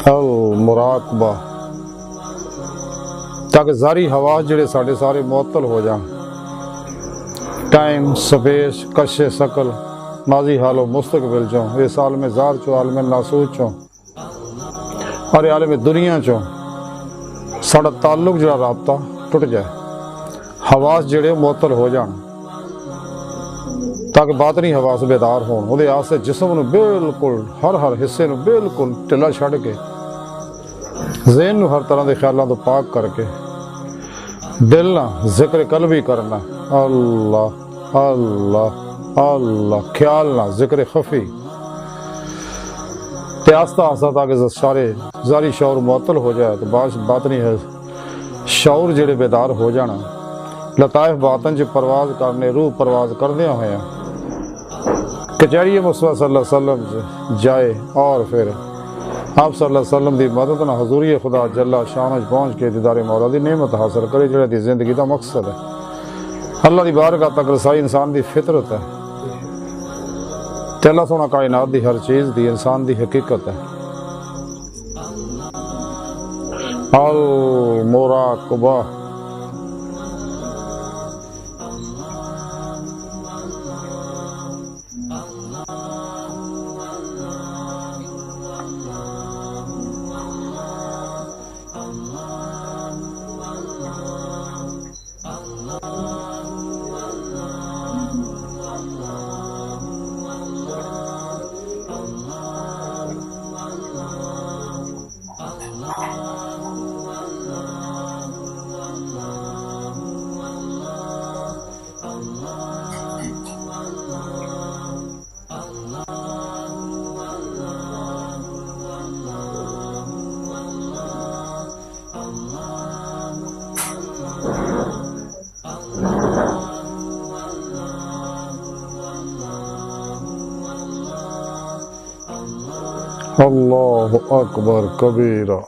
अल मुराकबा, ताकि जारी हवास जेड़े साढ़े सारे मुअत्तल हो जान। टाइम, स्पेस, कशे शकल, माजी हालो मुस्तकबिल चो, इस आलम ज़ार चो, आलम नासूच चो और आलम दुनिया चो साड़ा ताल्लुक जड़ा राबता टुट जाए। हवास जेड़े मुअत्तल हो जान ताकि बातनी हवास बेदार होन। उहदे आस्ते जिस्म नूं बिल्कुल हर हिस्से नूं बिल्कुल ढिला छड्ड के ज़हन नूं हर तरह के ख्यालों तो पाक करके दिल ना जिक्र कल्बी करना, अल्लाह अल्लाह अल्लाह, ख्याल ना जिक्र खफी ते आस्ता आस्ता ताकि सारे जारी शौर मुअत्तल हो जाए तो बातनी है शौर जेड़े बेदार हो जाना। लताइफ बातन च परवाज करने, रूह परवाज करदे होया कचहरी मुस्तफा सल्लल्लाहु अलैहि वसल्लम जाए और फिर आप सल्लल्लाहु अलैहि वसल्लम की मदद ना हजूरी खुदा जल्ला शान पहुँच के दीदारे मौला की नेमत हासिल करे, जो जिंदगी का मकसद है। अल्लाह की बारगाह तक रसाई इंसान की फितरत है ते अल्लाह सोना कायनात की हर चीज़ की इंसान की हकीकत है। अल मुराकबा, अल्लाहु अकबर कबीरा।